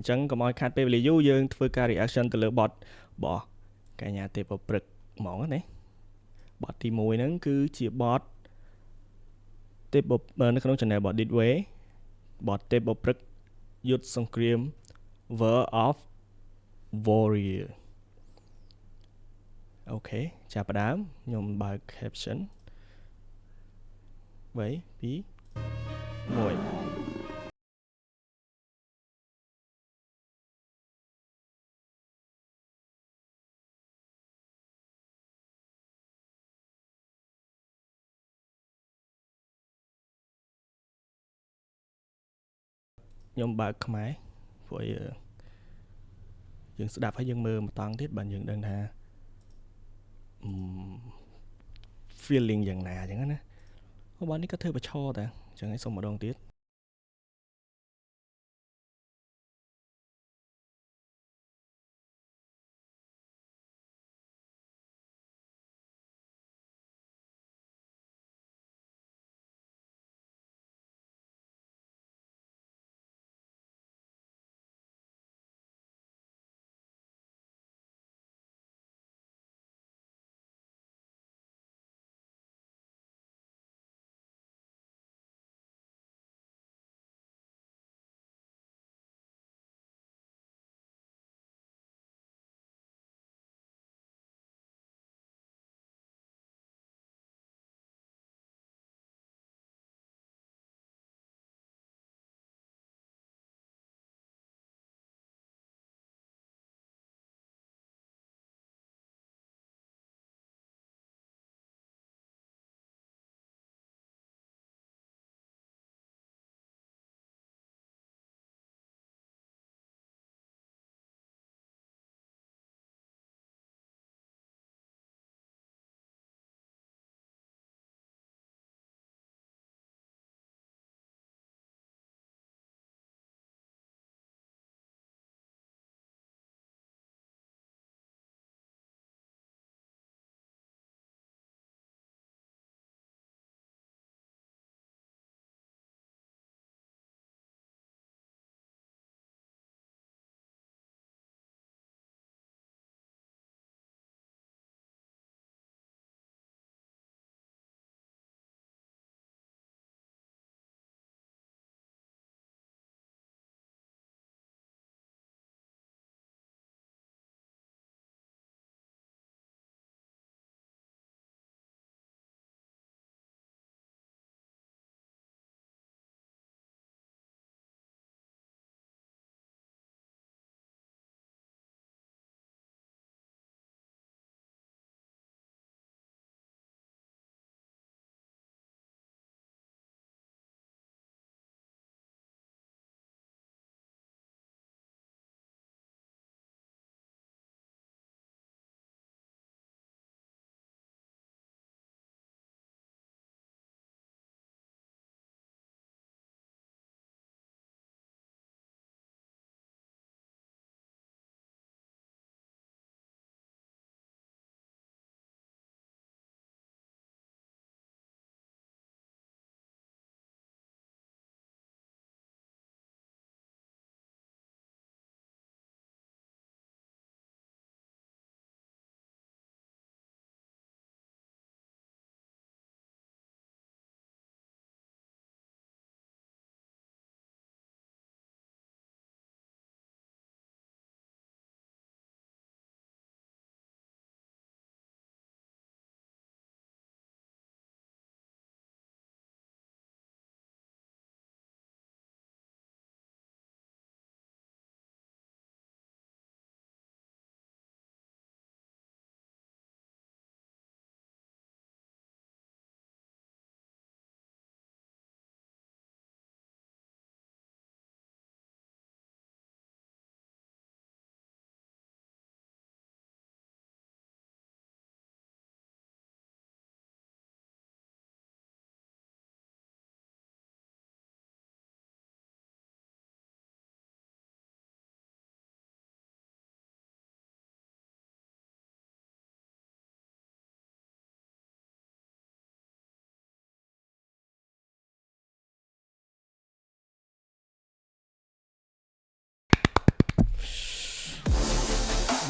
ចឹងកុំឲ្យខាត់ពេលវេលាយូរយើងធ្វើការ reaction ទៅលើ bot របស់កញ្ញាទេពព្រឹកហ្មងណា bot ទី1ហ្នឹងគឺជា bot ទេពនៅក្នុង channel របស់ Ditway bot ទេពព្រឹកយុទ្ធសង្គ្រាម World of Warrior អូខេចាប់ផ្ដើមខ្ញុំបើក caption 3 2 1ខ្ញុំបើកខ្មែរព្រោះយើងស្ដាប់ហើយយើងមើលម្ដងទៀតបានយើងដឹងថា feeling យ៉ាងណាអញ្ចឹងណាបងនេះក៏ធ្វើប្រឈរតាអញ្ចឹងឲ្យសុំម្ដងទៀត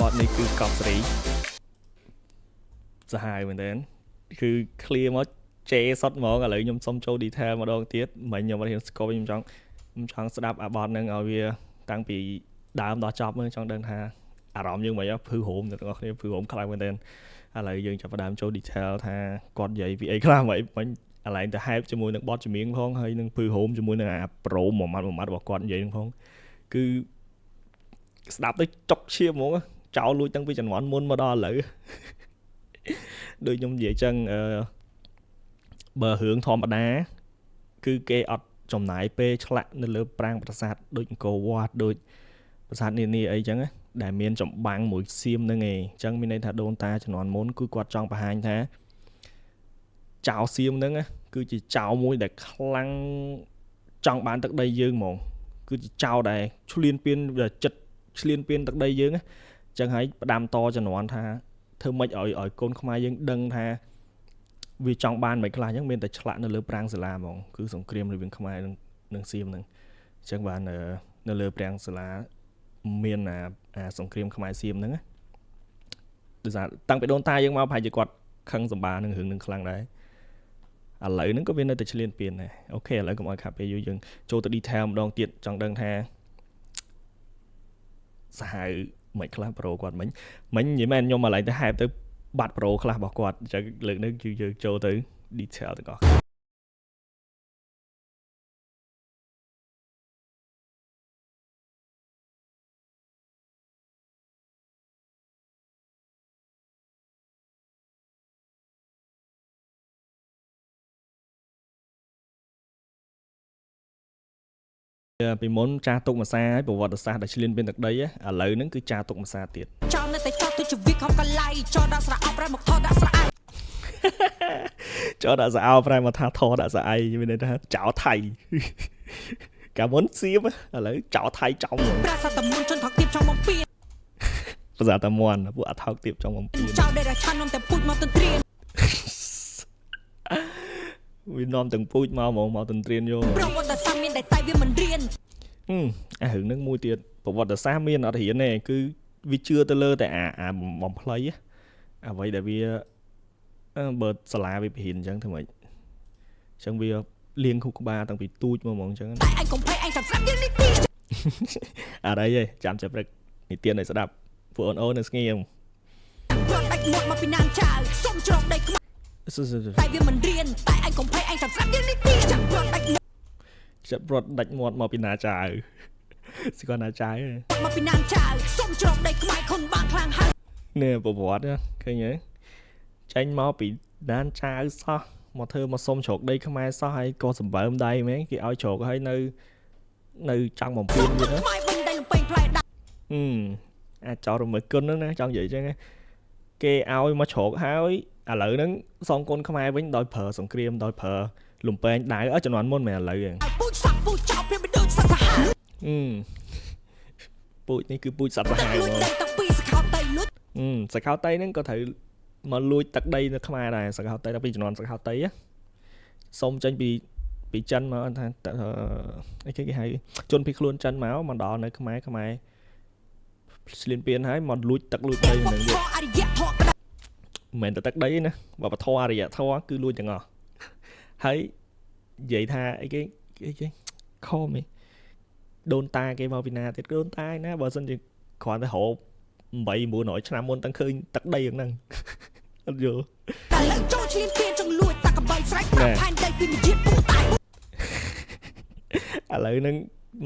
តនេះគឺកប់សេរីសាហាវមែនទេគឺ clear មកជេសុតហ្មងឥឡូវខ្ញុំសុំចូល detail ម្ដងទៀតមិនខ្ញុំអត់ហ៊ានស្គប់ខ្ញុំចង់ស្ដាប់អាបតហ្នឹងឲ្យវាតាំងពីដើមដល់ចប់មើលចង់ដឹងថាអារម្មណ៍យើងមិនភឺហូមទាំងអស់គ្នាភឺហូមខ្លាំងមែនទេឥឡូវយើងចាប់ផ្ដើមចូល detail ថាគាត់និយាយពីអីខ្លះមិនកន្លែងទៅ hype ជាមួយនឹងបទចម្រៀងផងហើយនឹងភឺហូមជាមួយនឹងអា pro មួយម៉ាត់របស់គាត់និយាយហ្នឹងផងគឺស្ដាប់ទៅចុកឈាមហ្មងចោលលួចតាំងពីជំនាន់មុនមកដល់ឥឡូវដូចខ្ញុំនិយាយចឹងបើរឿងធម្មតាគឺគេអត់ចំណាយពេលឆ្លាក់នៅលើប្រាង្គប្រាសាទដូចអង្គរវត្តដូចប្រាសាទនានាអីចឹងដែលមានចម្បាំងមួយសៀមហ្នឹងឯងអញ្ចឹងមានន័យថាដូនតាជំនាន់មុនគឺគាត់ចង់បង្ហាញថាចៅសៀមហ្នឹងគឺជាចៅមួយដែលខ្លាំងចង់បានទឹកដីយើងហ្មងគឺជាចៅដែលឈ្លានពានចិត្តឈ្លានពានទឹកដីយើងអញ្ចឹងហើយផ្ដាំតជំនាន់ថាធ្វើម៉េចឲ្យកូនខ្មែរយើងដឹងថាវាចង់បានមិនខ្លះអញ្ចឹងមានតែឆ្លាក់នៅលើប្រាង្គសាលាហ្មងគឺសង្គ្រាមរវាងខ្មែរនិងសៀមហ្នឹងអញ្ចឹងបាននៅលើប្រាង្គសាលាមានអាសង្គ្រាមខ្មែរសៀមហ្នឹងដោយសារតាំងពីដូនតាយើងមកប្រហែលជាគាត់ខឹងសម្បានឹងរឿងនឹងខ្លាំងដែរឥឡូវហ្នឹងក៏វានៅតែឆ្លៀនពៀនដែរអូខេឥឡូវកុំឲ្យខាត់ពេលយូរយើងចូលទៅ detail ម្ដងទៀតចង់ដឹងថាសាហាវមិនខ្លះប្រូគាត់មិញនិយាយមែនខ្ញុំឥឡូវទៅ hype ទៅបាត់ប្រូខ្លះរបស់គាត់អញ្ចឹងលើកនេះគឺយើងចូលទៅ detail ទាំងអស់ពីមុនចាស់ទុកមួយសាហើយប្រវត្តិសាស្ត្រដែលឆ្លៀនពៀនទឹកដីឥឡូវហ្នឹងគឺចាស់ទុកមួយសាទៀតចោលនៅតែចោលទៅជីវិតខំកលៃចោលដាក់ស្រអោប្រែមកថតដាក់ស្រអៃចោលដាក់ស្រអោប្រែមកថាថតដាក់ស្រអៃមានន័យថាចោលថៃកាលមុនសៀមឥឡូវចោលថៃចំប្រាសាទតមុនជនថោកទៀបចង់បំពេញប្រាសាទតមន់ពួកអត់ថោកទៀបចង់បំពេញចោលដែលឆាននំតែពូជមកទន្ទ្រានវានាំទាំងពូជមកហ្មងមកទន្ទ្រានយកប្រវត្តិសាស្ត្រមានតែវាមិនរៀនអារឿងហ្នឹងមួយទៀតប្រវត្តិសាស្ត្រមានអត់រៀនទេគឺវាជឿទៅលើតែអាបំផ្លៃអ្វីដែលវាបើសាលាវាបរៀនអញ្ចឹងធ្វើម៉េចអញ្ចឹងវាលៀងខុសក្បាលតាំងពីទូចមកហ្មងអញ្ចឹងតែអញកុំភ័យអញចាំស្ដាប់យើងនេះទីអត់អីទេចាំចាប់ព្រឹកនិទានឲ្យស្ដាប់ពួកអូននៅស្ងៀមព្រោះដាច់មាត់មកពីណាងចៅសុំច្រកដីខ្មៅតែវាមិនរៀនតែអញកុំភ័យអញចាំស្ដាប់យើងនេះទីចាំព្រោះដាច់ដាច់មាត់មកពីណាចៅស្គាល់ណាចៅមកពីណាងចៅសុំច្រកដីខ្មៅខុនបានខ្លាំងហើយនេះប្រវត្តិឃើញទេចាញ់មកពីណានចៅសោះមកធ្វើមកសុំច្រកដីខ្មែរសោះហើយក៏សម្បើមដៃមែនគេឲ្យច្រកហើយនៅចង់បំពេញវាណាអាចោលរមើលគុណហ្នឹងណាចង់និយាយចឹងគេឲ្យមកច្រកហើយឥឡូវហ្នឹងសងគុណខ្មែរវិញដោយប្រើសង្គ្រាមដោយប្រើលំពេងដៅជំនាន់មុនមែនឥឡូវហ្នឹងពូជសាក់ពូជចោលព្រាបដូចសត្វសាហាវពូជនេះគឺពូជសត្វសាហាវហ្មងសកោតៃហ្នឹងក៏ត្រូវមកលួចទឹកដីនៅខ្មែរដែរសកោតៃដល់ពីជំនាន់សកោតៃសុំចេញពីចិនមកថាអីគេហៅជនភៀសខ្លួនចិនមកដល់នៅខ្មែរឆ្លៀនពៀនហើយមកលួចទឹកលួចដីហ្នឹងទៀតមិនមែនតែទឹកដីណាវប្បធម៌អរិយធម៌គឺលួចទាំងអស់ហើយនិយាយថាអីគេខំឯងដូនតាគេមកពីណាទៀតដូនតាឯណាបើសិនជាគ្រាន់តែរក8 900ឆ្នាំមុនតាំងឃើញទឹកដីហ្នឹងអត់យល់តែឡើងចូលឈ្លានពានចង់លួចតាកបីស្រេចប្រាប់ផែនដីពីមួយជាតិពូតៃឥឡូវហ្នឹង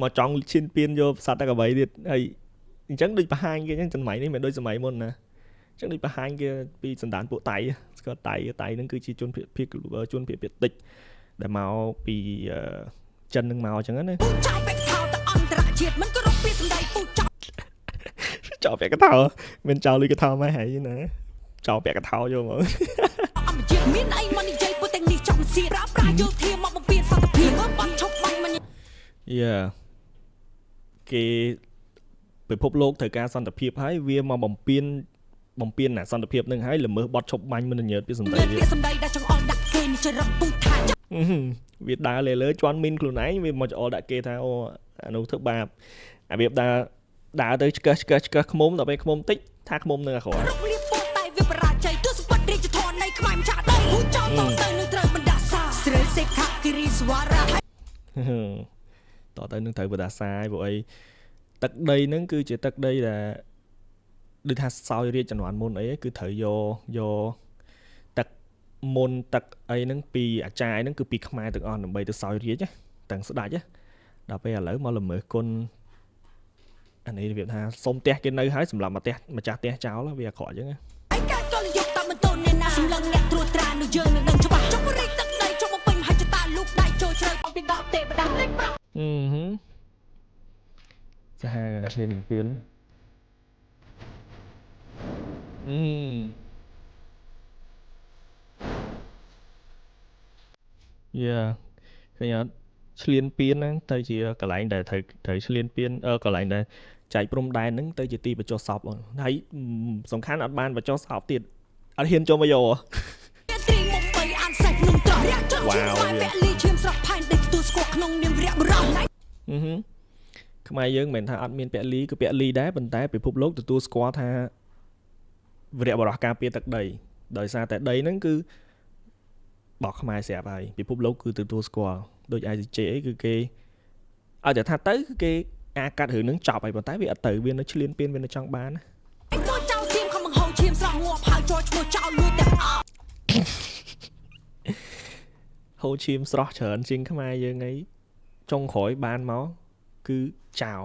មកចង់ឈ្លានពានយកសត្វតាកបីទៀតហើយអញ្ចឹងដូចបង្ហាញគេអញ្ចឹងសម័យនេះមិនដូចសម័យមុនណាអញ្ចឹងដូចបង្ហាញគេពីសន្តានពួកតៃស្គាល់តៃហ្នឹងគឺជាជនភៀសតិចដែលមកពីចិននឹងមកអញ្ចឹងណាចោលពាក់កថោទៅអន្តរជាតិមិនក៏រកពីសម្ដីពូចោលពាក់កថោមិនចោលលុយកថោមកហើយណាចោលពាក់កថោយកមកអមជាតិមានអីមកនិយាយពួកទាំងនេះចង់សៀរប្រាយោធាមកបំពេញសន្តិភាពបាត់ឈប់បាញ់មិនគេពិភពលោកត្រូវការសន្តិភាពហើយវាមកបំពេញណាសន្តិភាពនឹងហើយល្មើសបត់ឈប់បាញ់មិនញើតពីសម្ដីវាសម្ដីដែលចង់អល់ដាក់គេនេះចរិតពូថាវាដើរលើជន់មីនខ្លួនឯងវាមកចោលដាក់គេថាអូអានោះធ្វើបាបអាវាដើរទៅឆ្កឹះខ្មុំដល់ពេលខ្មុំតិច ថាខ្មុំនឹងអាក្រក់ រូបរាងពោលតែវាបរាជ័យទស្សវត្សរាជធននៃខ្មែរម្ចាស់ដីហូចចោលតទៅនឹងត្រូវបណ្ដាសាស្រីសេខគិរីសវរៈ តទៅនឹងត្រូវបដាសាយព្រោះអីទឹកដីហ្នឹងគឺជាទឹកដីដែលដូចថាសោយរាជជំនាន់មុនអីគឺត្រូវយកទឹកមុនទឹកអីហ្នឹងពីអាចារ្យហ្នឹងគឺពីខ្មែរទាំងអស់ដើម្បីទៅសោយរាជទាំងស្ដេចដល់ពេលឥឡូវមកល្មើសគុណអានេះរបៀបថាសុំផ្ទះគេនៅហើយសម្រាប់ម្ចាស់ផ្ទះចោលវាអាក្រក់អញ្ចឹង ឯការកលយកតាមបន្ទោអ្នកណាសម្លឹងអ្នកត្រួតត្រានៅយើងនឹងដឹងច្បាស់ចុះបរិយទឹកដីចុះមកពេញមហិច្ឆតាលោកដៃចូលជ្រៅអំពីដកទេវតាលេខប្រាំ សហភាពពៀនយ៉ាឃើញអត់ឆ្លៀនពៀនហ្នឹងទៅជាកន្លែងដែលត្រូវឆ្លៀនពៀនកន្លែងដែលចែកព្រំដែនហ្នឹងទៅជាទីបញ្ចុះសពហើយសំខាន់អត់បានបញ្ចុះសពទៀតអត់ហ៊ានចូលមកយក ត្រីមុំបីអានសាច់នំត្រង់រាក់ចង់ជាខ្មែរពាក់លីឈាមស្រស់ផែនដេកទទួលស្គាល់ក្នុងនាមវរៈបរោះខ្មែរយើងមិនមែនថាអត់មានពាក់លីគឺពាក់លីដែរប៉ុន្តែពិភពលោកទទួលស្គាល់ថាវរៈបរោះការពារទឹកដីដោយសារតែដីហ្នឹងគឺបោះខ្មែរស្រាប់ហើយពិភពលោកគឺទទួលស្គាល់ដូច ICJ អីគឺគេឲ្យតែថាទៅគឺគេអាកាត់រឿងហ្នឹងចប់ហើយប៉ុន្តែវាអត់ទៅវានៅឆ្លៀនពៀនវានៅចង់បានណាចូលចោលសៀមខំបង្ហូរឈាមស្រស់ងាប់ហើយចូលឈ្មោះចោលលួចទាំងអស់ហូរឈាមស្រស់ច្រើនជាងខ្មែរយើងអីចុងក្រោយបានមកគឺចោល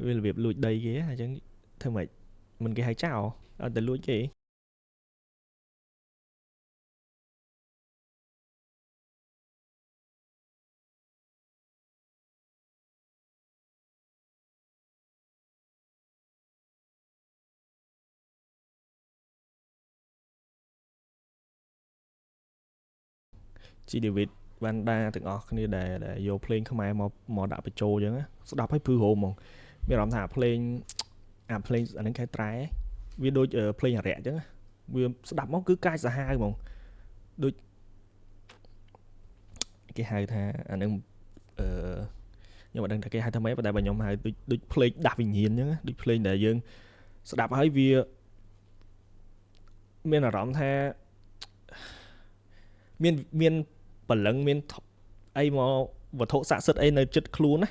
វារបៀបលួចដីគេអញ្ចឹងធ្វើម៉េចមិនគេហៅចោលអត់តែលួចគេជីដេវីតវ៉ាន់ដាទាំងអស់គ្នាដែលយកភ្លេងខ្មែរមកដាក់បញ្ចូលអញ្ចឹងស្ដាប់ឲ្យព្រឺហូមហ្មងមានអារម្មណ៍ថាភ្លេងអាហ្នឹងគេត្រែវាដូចភ្លេងអារៈអញ្ចឹងវាស្ដាប់មកគឺកាចសាហាវហ្មងដូចគេហៅថាអាហ្នឹងខ្ញុំមិនដឹងថាគេហៅថាម៉េចប៉ុន្តែបើខ្ញុំហៅដូចភ្លេងដាស់វិញ្ញាណអញ្ចឹងដូចភ្លេងដែលយើងស្ដាប់ហើយវាមានអារម្មណ៍ថាមានបលឹងមានអីមកវត្ថុស័ក្តិសិទ្ធិអីនៅចិត្តខ្លួនណា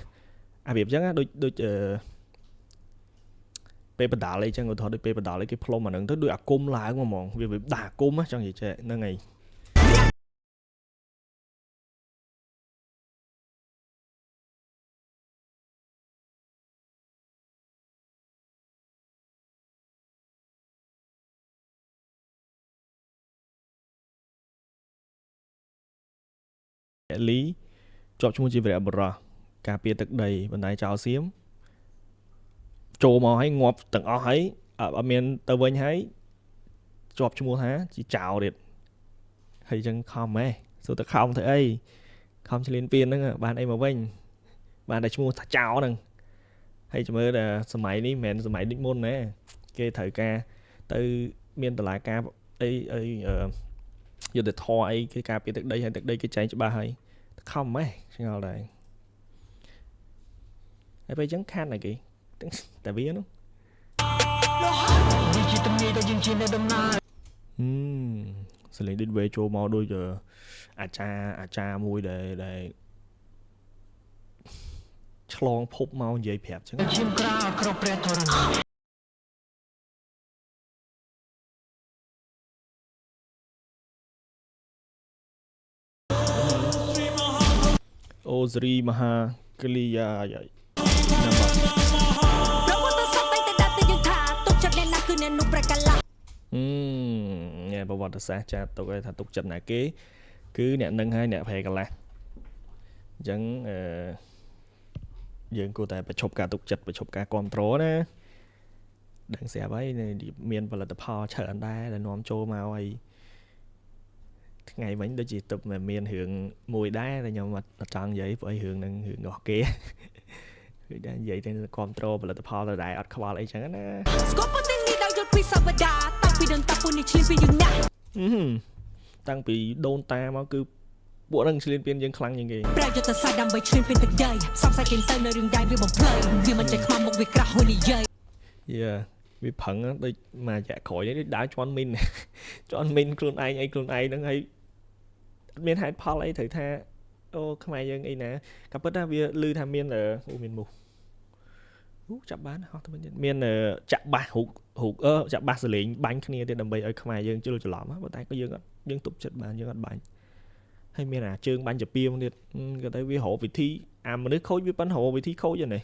អារបៀបអញ្ចឹងដូចពេលបដាល់អីចឹងឧទាហរណ៍ដូចពេលបដាល់អីគេផ្លុំអាហ្នឹងទៅដូចអាគុំឡើងហ្មងវាដាក់អាគុំចង់និយាយហ្នឹងហើយលីជាប់ឈ្មោះជាវរៈបរោះការពារទឹកដីបណ្ដាចោលសៀមចូលមកឲ្យងាប់ទាំងអស់ហើយអត់មានទៅវិញហើយជាប់ឈ្មោះថាជាចោលទៀតហើយអញ្ចឹងខំហ៎សួរតែខំធ្វើអីខំឆ្លៀនពៀនហ្នឹងបានអីមកវិញបានតែឈ្មោះថាចោលហ្នឹងហើយចាំមើលតែសម័យនេះមិនមែនសម័យដូចមុនណាគេត្រូវការទៅមានតឡាការអីយុទ្ធធរអីគេការពារទឹកដីហើយទឹកដីគេចែងច្បាស់ហើយខំហ៎ឆ្ងល់ដែរហើយពេលអញ្ចឹងខាត់ណាគេតែវានោះនេះជាទំនាយដែលយើងជានៅដំណើរសលេងដូចវេចូលមកដូចអាចារ្យមួយដែលឆ្លងភពមកនិយាយប្រាប់អញ្ចឹងឈាមក្រៅគ្រប់ព្រះធរណីអូស្រីមហាកលីយាយប្រវត្តិសាស្ត្រតែដាក់ទៅយើងថាទុកចិត្តអ្នកណាគឺអ្នកនោះប្រកាឡាញ៉ែប្រវត្តិសាស្ត្រចាត់ទុកឲ្យថាទុកចិត្តណាគេគឺអ្នកនឹងហើយអ្នកប្រកាឡាអញ្ចឹងយើងគួរតែប្រឈប់ការទុកចិត្តប្រឈប់ការគ្រប់គ្រងណាដឹងស្រាប់ហើយមានផលិតផលច្រើនដែរដែលនាំចូលមកហើយថ្ងៃមិញដូចជាទឹកមានរឿងមួយដែរតែខ្ញុំអត់ចង់និយាយព្រោះអីរឿងហ្នឹងរឿងរបស់គេគឺតែនិយាយទៅគ្រប់គ្រងផលិតផលទៅដែរអត់ខ្វល់អីចឹងណាស្គប់ប៉ុន្តែនេះដល់យុទ្ធពីសវតាតាំងពីដឹងតាពុននេះឆ្លៀនពីយើងណាស់តាំងពីដូនតាមកគឺពួកហ្នឹងឆ្លៀនពៀនយើងខ្លាំងជាងគេប្រយុទ្ធសាស្ត្រដើម្បីឆ្លៀនពៀនទឹកដីសំសាច់ចេញទៅនៅរឿងដែរវាបំភ្លៃវាមិនចេះខ្មាំមុខវាក្រាស់ហួយនិយាយ Yeah វាផឹងដូចមួយរយៈក្រោយនេះដើរជន់មីនជន់មីនខ្លួនឯងអីខ្លួនឯងហ្នឹងហើយអត់មានហេតុផលអីត្រូវថាអូខ្មែរយើងអីណាក៏ពិតថាវាឮថាមានមានមូសចាប់បានហោះទៅវិញមានចាក់បាសរូបចាក់បាសសលេងបាញ់គ្នាទៀតដើម្បីឲ្យខ្មែរយើងជ្រុលច្រឡំប៉ុន្តែក៏យើងទប់ចិត្តបានយើងអត់បាញ់ហើយមានអាជើងបាញ់ចាពីមកទៀតក៏តែវារកវិធីអាមនុស្សខូចវាប៉ុនរកវិធីខូចហ្នឹង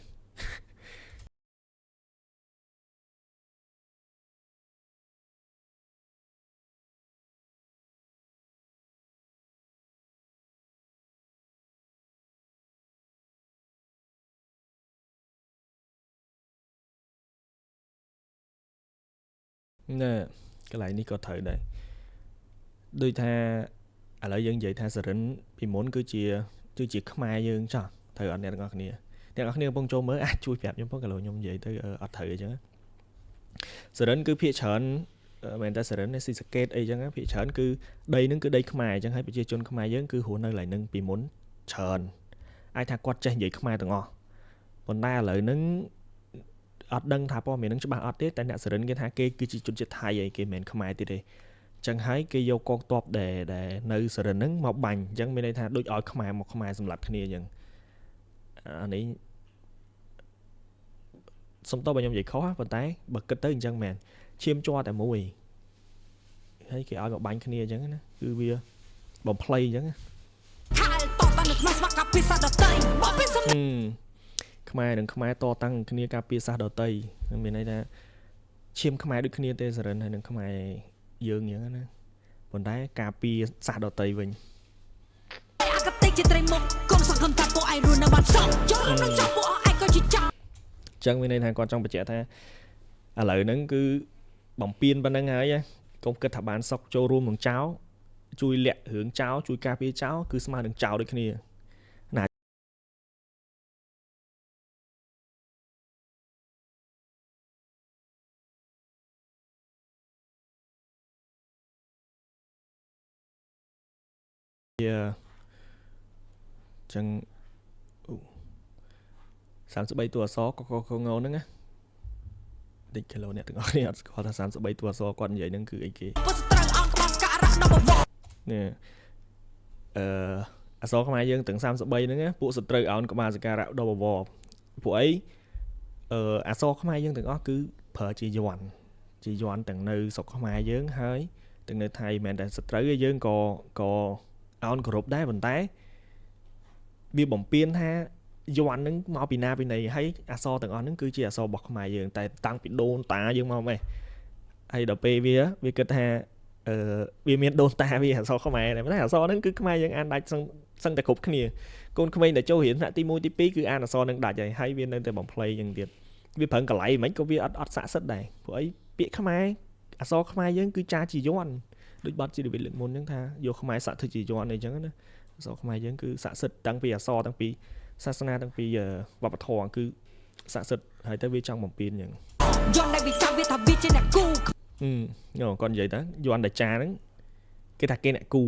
ណែកន្លែងនេះក៏ត្រូវដែរដូចថាឥឡូវយើងនិយាយថាសរិនពីមុនគឺជាខ្មែរយើងចោះត្រូវអត់អ្នកទាំងអស់គ្នាកំពុងចូលមើលអាចជួយប្រាប់ខ្ញុំផងក៏លោកខ្ញុំនិយាយទៅអត់ត្រូវអញ្ចឹងសរិនគឺភាគច្រើនមែនតែសរិនស៊ីសកេតអីចឹងភាគច្រើនគឺដីហ្នឹងគឺដីខ្មែរអញ្ចឹងហើយប្រជាជនខ្មែរយើងគឺរស់នៅកន្លែងហ្នឹងពីមុនច្រើនអាចថាគាត់ចេះនិយាយខ្មែរទាំងអស់ប៉ុន្តែឥឡូវហ្នឹងអត់ដឹងថាព័ត៌មានហ្នឹងច្បាស់អត់ទេតែអ្នកសរិនគេថាគេគឺជាជនជាតិថៃឯងគេមិនមែនខ្មែរទៀតទេចឹងហើយគេយកកងទ័ពដែលនៅសរិនហ្នឹងមកបាញ់អញ្ចឹងមានន័យថាដូចឲ្យខ្មែរមកខ្មែរសម្លាប់គ្នាអញ្ចឹងអានេះសុំតបបើខ្ញុំនិយាយខុសប៉ុន្តែបើគិតទៅអញ្ចឹងមែនឈាមជាប់តែមួយហើយគេឲ្យមកបាញ់គ្នាអញ្ចឹងណាគឺវាបំភ្លៃអញ្ចឹងខ្មែរនឹងខ្មែរតតាំងគ្នាការពារសាសដតីមានន័យថាឈាមខ្មែរដូចគ្នាទេសរិនហើយនឹងខ្មែរយើងអញ្ចឹងណាប៉ុន្តែការពារសាសដតីវិញអកតេជាត្រីមុខគុំសង្ឃឹមថាពួកឯងរស់នៅបានសោកចូលនឹងចាប់ពួកឯងក៏ជាចាំចឹងមានន័យថាគាត់ចង់បញ្ជាក់ថាឥឡូវហ្នឹងគឺបំពេញប៉ុណ្្នឹងហើយកុំគិតថាបានសក់ចូលរួមនឹងចៅជួយលាក់រឿងចៅជួយការពារចៅគឺស្មើនឹងចៅដូចគ្នាណាចឹង33តួអក្សរកកងហ្នឹងណាតិចគីឡូអ្នកទាំងអស់គ្នាអត់ស្គាល់ថា33តួអក្សរគាត់និយាយហ្នឹងគឺអីគេនេះអក្សរខ្មែរយើងទាំង33ហ្នឹងពួកសត្រូវអោនក្បាលសក្ការៈដល់បវរពួកអីអក្សរខ្មែរយើងទាំងអស់គឺប្រើជាយ័ន្តទាំងនៅស្រុកខ្មែរយើងហើយទាំងនៅថៃមិនតែសត្រូវយើងក៏អោនគោរពដែរប៉ុន្តែវាបំពេញថាយ័ន្តហ្នឹងមកពីណាពីណីហើយអក្សរទាំងអស់ហ្នឹងគឺជាអក្សររបស់ខ្មែរយើងតែតាំងពីដូនតាយើងមកម៉េះហើយដល់ពេលវាគិតថាវាមានដូនតាវាអក្សរខ្មែរតែអក្សរហ្នឹងគឺខ្មែរយើងអានដាច់សឹងតែគ្រប់គ្នាកូនក្មេងដែលចូលរៀនថ្នាក់ទី1ទី2គឺអានអក្សរហ្នឹងដាច់ហើយវានៅតែបំភ្លៃយ៉ាងទៀតវាប្រឹងកលៃមិនក៏វាអត់ស័ក្តិសិទ្ធដែរព្រោះអីពាក្យខ្មែរអក្សរខ្មែរយើងគឺចាជាយ័ន្តដូចបាត់ជីវិតលើកមុនហ្នឹងថាយកខ្មែរសាក់ធ្វើជាយ័ន្តអីចឹងណាអក្សរខ្មែរយើងគឺស័ក្តិសិទ្ធតាំងពីអក្សរតាំងពីសាសនាតាំងពីវប្បធម៌គឺស័ក្តិសិទ្ធហើយទៅវាចង់បំពេញអញ្ចឹងយន់ដែលវាចាំវាថាវាជាអ្នកគូគាត់និយាយតាយន់ដែលចាហ្នឹងគេថាគេអ្នកគូ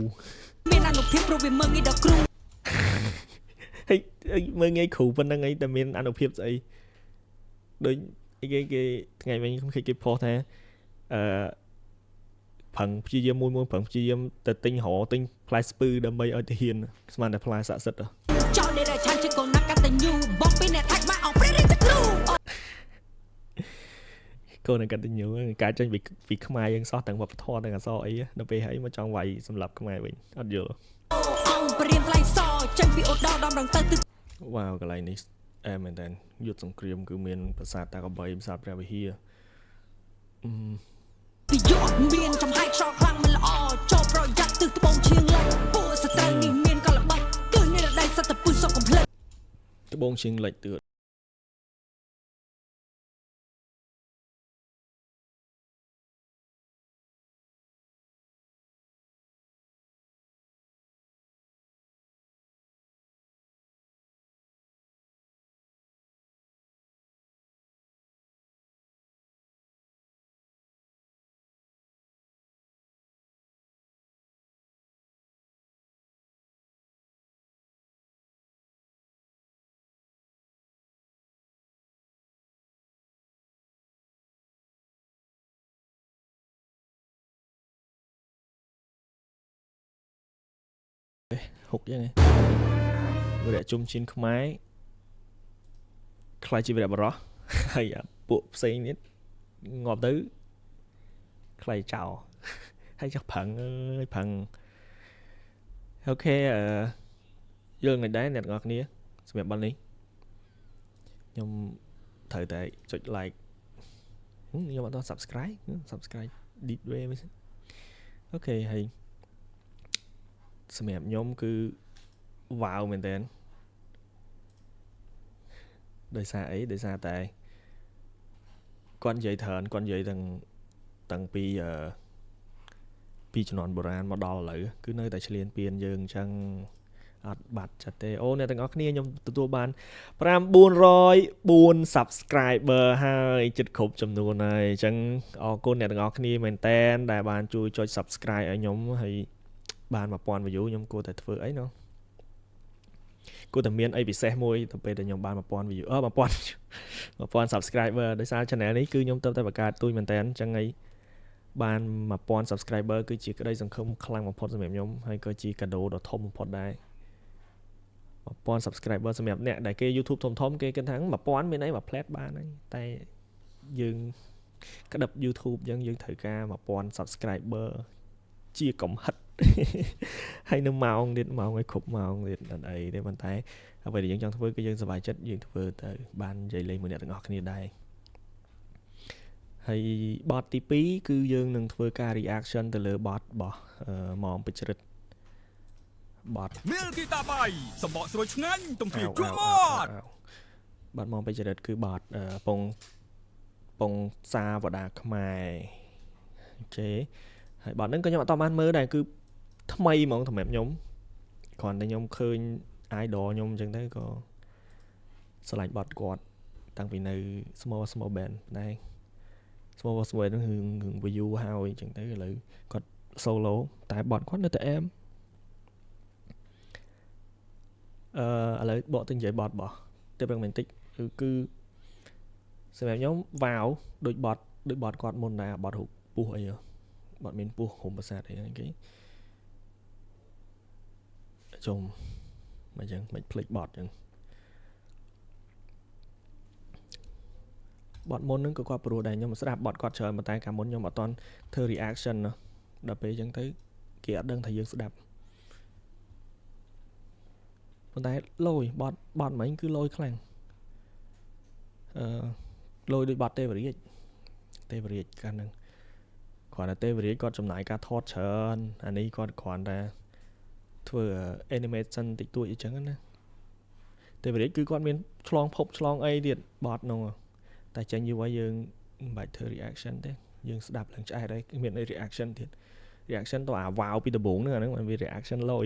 មានអនុភាពព្រោះវាមើងងាយដល់គ្រូហើយមើងងាយគ្រូប៉ុណ្្នឹងអីតែមានអនុភាពស្អីដូចគេថ្ងៃវិញគេផុសថាប្រឹងព្យាយាមមួយប្រឹងព្យាយាមទៅទិញផ្លែស្ពឺដើម្បីឲ្យទៅហ៊ានស្មានតែផ្លែស័ក្តិសិទ្ធចោលដែលឆានជាកូនណាកតញ្ញូបងពីអ្នកថាច់មកអោព្រះរាជគ្រូកូនណាកតញ្ញូការចេញពីខ្មែរយើងសោះទាំងវប្បធម៌ទាំងអក្សរអីដល់ពេលហើយមកចង់វាយសម្រាប់ខ្មែរវិញអត់យល់អង្គព្រាមថ្លៃសចេញពីអូដោដំដងទៅវ៉ាវកន្លែងនេះមែនតើយុទ្ធសង្គ្រាមគឺមានប្រាសាទតាកបីប្រាសាទព្រះវិហារពីយកមានចំហាយខ្យល់ខ្លាំងមិនល្អចូលប្រយ័ត្នទិសត្បូងឈៀងលិចពួកសត្រូវនេះមានកលបិចគឺនេះដៃសត្វទៅពឹសសុកកំភ្លេចត្បូងឈៀងលិចទឿ ហុកចឹងវីរៈជុំជាតិខ្មែរខ្លាចជាវីរៈបរោះហើយពួកផ្សេងទៀតងាប់ទៅខ្លាចចោលហើយចុះប្រឹងអើយប្រឹងអូខេយល់មិនដែរអ្នកទាំងអស់គ្នាសម្រាប់បទនេះខ្ញុំត្រូវតែចុច like ខ្ញុំអត់ដល់ subscribe deep way មិនអូខេហើយសម្រាប់ខ្ញុំគឺវ៉ាវមែនតើដោយសារអីដោយសារតែគាត់និយាយច្រើនគាត់និយាយតាំងពីជំនាន់បុរាណមកដល់ឥឡូវគឺនៅតែឆ្លៀនពៀនយើងអញ្ចឹងអត់បាត់ចិត្តទេអូអ្នកទាំងអស់គ្នាខ្ញុំទទួលបាន5404 subscriber ហើយជិតគ្រប់ចំនួនហើយអញ្ចឹងអរគុណអ្នកទាំងអស់គ្នាមែនតើដែលបានជួយចុច subscribe ឲ្យខ្ញុំហើយបាន 1000 view ខ្ញុំគួរតែធ្វើអីណោះគួរតែមានអីពិសេសមួយទៅពេលដែលខ្ញុំបាន 1000 view 1000 subscriber ដោយសារ channel នេះគឺខ្ញុំទៅតែបង្កើតទួយមែនតើអញ្ចឹងហើយបាន 1000 subscriber គឺជាក្តីសង្ឃឹមខ្លាំងបំផុតសម្រាប់ខ្ញុំហើយក៏ជាកាដូដ៏ធំបំផុតដែរ1000 subscriber សម្រាប់អ្នកដែលគេ YouTube ធំគេគិតថា1000មានអីមកផ្លែតបានហើយតែយើងក្តឹប YouTube អញ្ចឹងយើងត្រូវការ1000 subscriber ជាកំហិតហើយនៅម៉ោងទៀតម៉ោងឲ្យគ្រប់ម៉ោងទៀតអត់អីទេប៉ុន្តែអ្វីដែលយើងចង់ធ្វើគឺយើងសប្បាយចិត្តយើងធ្វើទៅបាននិយាយលេងមួយអ្នកទាំងអស់គ្នាដែរហើយបទទី2គឺយើងនឹងធ្វើការ reaction ទៅលើបទរបស់ម៉ោងពេជ្ររិទ្ធបទ Milky តាបៃសម្បកស្រួយឆ្ងាញ់ទំពាជក់មាត់បទម៉ោងពេជ្ររិទ្ធគឺបទពងសាវតាខ្មែរអូខេហើយបទហ្នឹងក៏ខ្ញុំអត់តបានមើលដែរគឺថ្មីហ្មងសម្រាប់ខ្ញុំគ្រាន់តែខ្ញុំឃើញ idol ខ្ញុំអញ្ចឹងទៅក៏ឆ្លាញ់បទគាត់តាំងពីនៅ small band ដែរ small band ហ្នឹងគឺ view ហើយអញ្ចឹងទៅឥឡូវគាត់ solo តែបទគាត់នៅតែអែមឥឡូវបកទៅនិយាយបទរបស់ទេពរ៉ាមែនទិកគឺសម្រាប់ខ្ញុំវ៉ាវដូចបទគាត់មុនដែរបទរូបពោះអីបទមានពោះហុំប្រាសាទអីហ្នឹងគេជុំមកចឹងមិនភ្លេចបទចឹងបទមុនហ្នឹងក៏គាត់ព្រោះដែរខ្ញុំស្ដាប់បទគាត់ច្រើនប៉ុន្តែកាលមុនខ្ញុំអត់តន់ធ្វើ reaction ណាដល់ពេលចឹងទៅគេអត់ដឹងថាយើងស្ដាប់ប៉ុន្តែលយបទមិញគឺលយខ្លាំងលយដូចបទទេវរាជកាលហ្នឹងគ្រាន់តែទេវរាជគាត់ចំណាយការថតច្រើនអានេះគាត់គ្រាន់តែធ្វើ animation តិចតួចអញ្ចឹងណាទេវរាជគឺគាត់មានឆ្លងភពឆ្លងអីទៀតបទនោះតែចេញយូរហើយយើងមិនបាច់ធ្វើ reaction ទេយើងស្ដាប់ឡើងឆ្អែតហើយមាន reaction ទៀត reaction ទៅអាវ៉ាវពីដំបូងហ្នឹងអាហ្នឹងវា reaction លយ